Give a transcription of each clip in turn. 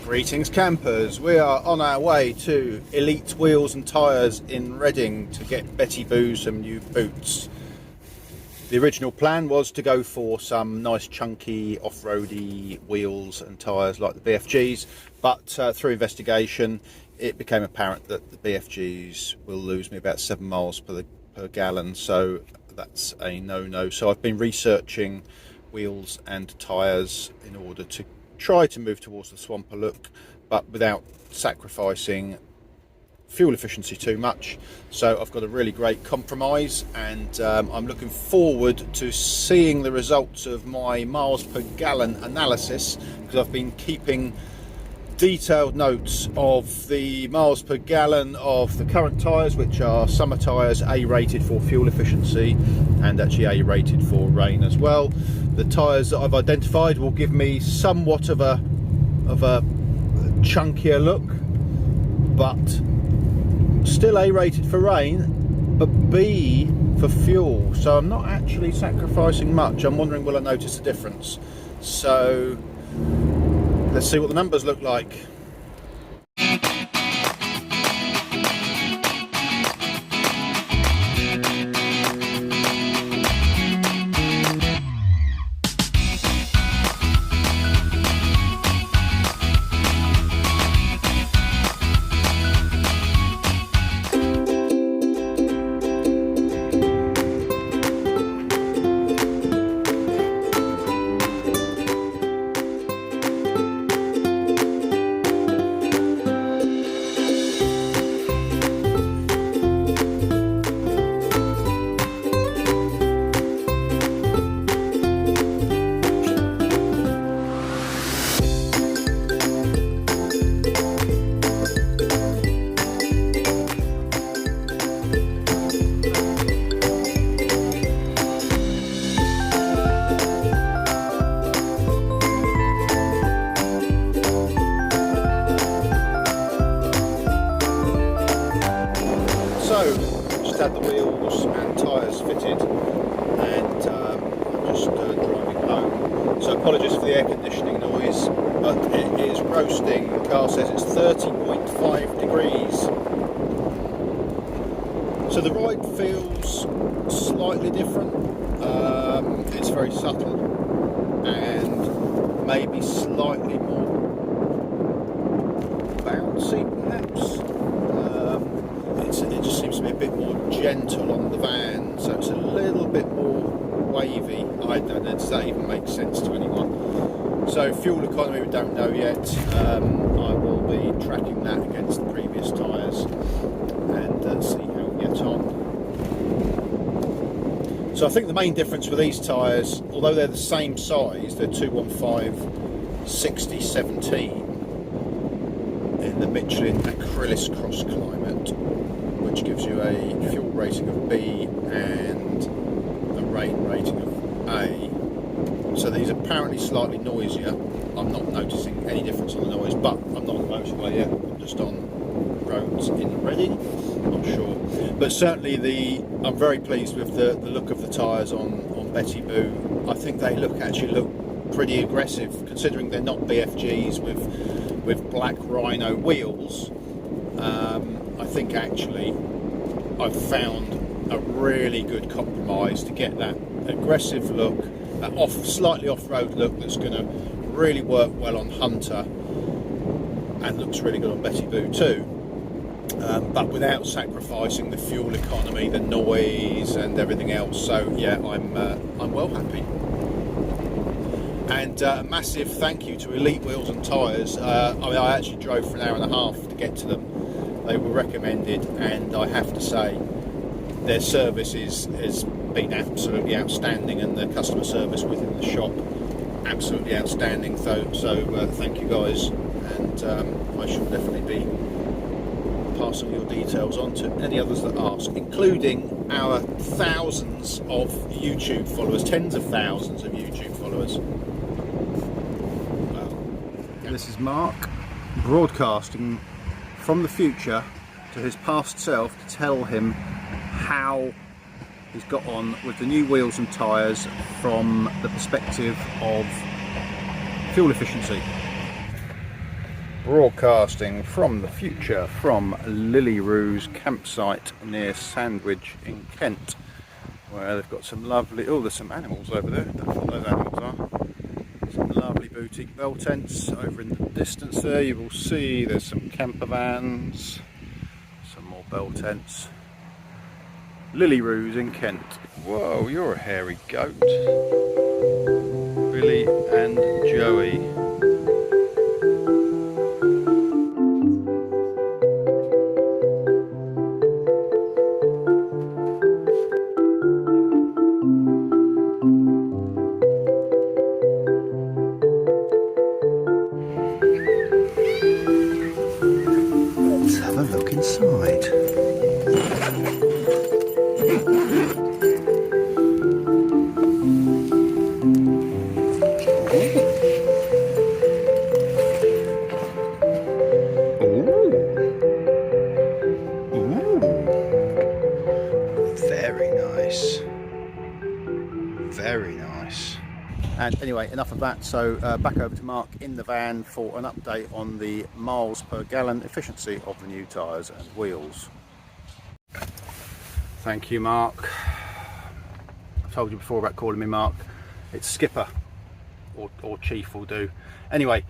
Greetings campers, we are on our way to Elite Wheels and Tyres in Reading to get Betty Boo some new boots. The original plan was to go for some nice chunky off-roady wheels and tyres like the BFGs, but through investigation it became apparent that the BFGs will lose me about 7 miles per gallon, so that's a no-no. So I've been researching wheels and tyres in order to try to move towards the swamper look, but without sacrificing fuel efficiency too much. So I've got a really great compromise, and I'm looking forward to seeing the results of my miles per gallon analysis, because I've been keeping detailed notes of the miles per gallon of the current tyres, which are summer tyres, A rated for fuel efficiency and actually A rated for rain as well. The tyres that I've identified will give me somewhat of a chunkier look, but still A rated for rain, but B for fuel, so I'm not actually sacrificing much. I'm wondering, will I notice a difference? So let's see what the numbers look like. Just had the wheels and tyres fitted, and I'm just driving home. So apologies for the air conditioning noise, but it is roasting. The car says it's 30.5 degrees. So the ride feels slightly different. It's very subtle and maybe slightly more bouncy perhaps. It just seems to be a bit more gentle on the van, so it's a little bit more wavy. I don't know, does that even make sense to anyone? So fuel economy we don't know yet. I will be tracking that against the previous tyres and see how we get on. So I think the main difference with these tyres, although they're the same size, they're 215 60/17 in the Michelin Agilis Crossclimate, which gives you a fuel rating of B and a rain rating of A. So these are apparently slightly noisier. I'm not noticing any difference on the noise, but I'm not on the motorway yet. I'm just on roads in Reading, I'm sure. But certainly I'm very pleased with the look of the tyres on Betty Boo. I think they actually look pretty aggressive, considering they're not BFGs with black rhino wheels. I think actually I've found a really good compromise to get that aggressive look, that slightly off-road look that's going to really work well on Hunter and looks really good on Betty Boo too, but without sacrificing the fuel economy, the noise and everything else. So yeah, I'm well happy. And a massive thank you to Elite Wheels and Tyres. I actually drove for an hour and a half to get to them. They were recommended, and I have to say their service has been absolutely outstanding, and the customer service within the shop absolutely outstanding. So thank you guys, and I should definitely be passing your details on to any others that ask, including our thousands of YouTube followers, tens of thousands of YouTube followers. This is Mark broadcasting from the future to his past self to tell him how he's got on with the new wheels and tyres from the perspective of fuel efficiency. Broadcasting from the future from LillyRoos campsite near Sandwich in Kent, where they've got some lovely, oh, there's some animals over there, don't know what those animals are. Some lovely boutique bell tents over in the distance there. You will see there's some camper vans, some more bell tents. LillyRoos in Kent. Whoa, you're a hairy goat. Billy and Joey. Let's have a look inside. Very nice. And anyway, enough of that. So back over to Mark in the van for an update on the miles per gallon efficiency of the new tyres and wheels. Thank you, Mark. I've told you before about calling me Mark. It's Skipper or Chief will do. Anyway,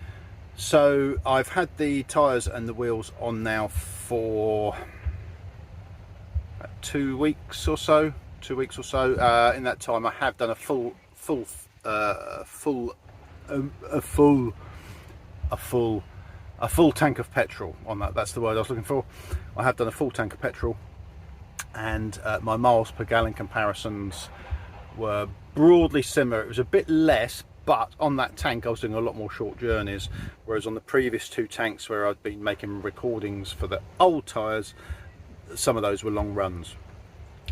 so I've had the tyres and the wheels on now for about 2 weeks or so. 2 weeks or so. In that time, I have done a full tank of petrol on that. That's the word I was looking for. I have done a full tank of petrol, and my miles per gallon comparisons were broadly similar. It was a bit less, but on that tank I was doing a lot more short journeys, whereas on the previous two tanks where I'd been making recordings for the old tyres, some of those were long runs.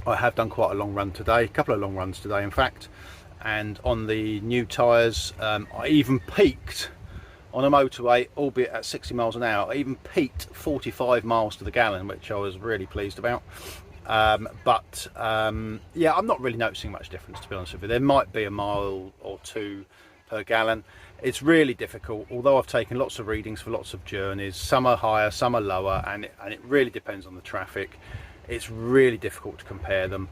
I have done quite a long run today, a couple of long runs today in fact, and on the new tyres I even peaked on a motorway, albeit at 60 miles an hour. I even peaked 45 miles to the gallon, which I was really pleased about. Yeah, I'm not really noticing much difference, to be honest with you. There might be a mile or two per gallon. It's really difficult, although I've taken lots of readings for lots of journeys. Some are higher, some are lower, and it really depends on the traffic. It's really difficult to compare them.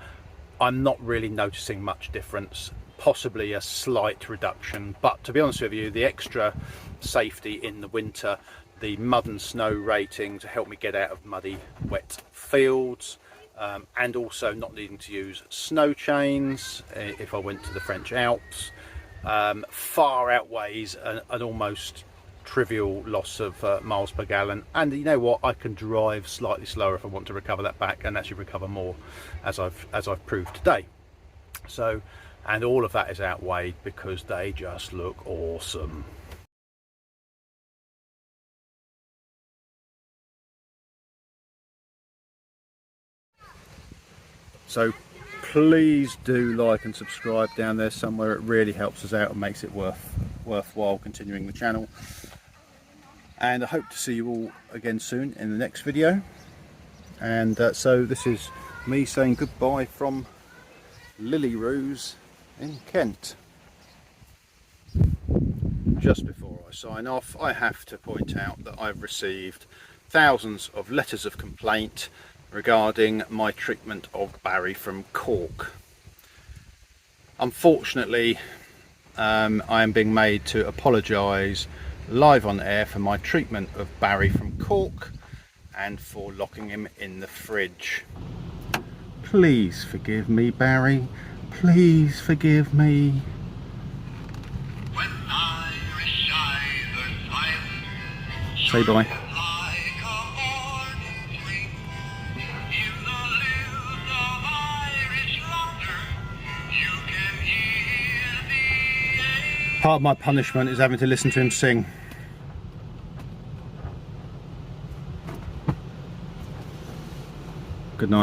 I'm not really noticing much difference, possibly a slight reduction, but to be honest with you, the extra safety in the winter, the mud and snow rating to help me get out of muddy, wet fields, and also not needing to use snow chains if I went to the French Alps, far outweighs an almost trivial loss of miles per gallon. And you know what, I can drive slightly slower if I want to recover that back, and actually recover more, as I've proved today. So, and all of that is outweighed because they just look awesome. So please do like and subscribe down there somewhere. It really helps us out and makes it worthwhile continuing the channel. And I hope to see you all again soon in the next video. And so this is me saying goodbye from LillyRoos in Kent. Just before I sign off, I have to point out that I've received thousands of letters of complaint regarding my treatment of Barry from Cork. Unfortunately, I am being made to apologise live on air for my treatment of Barry from Cork and for locking him in the fridge. Please forgive me, Barry. Please forgive me. Say bye. Part of my punishment is having to listen to him sing. Good night.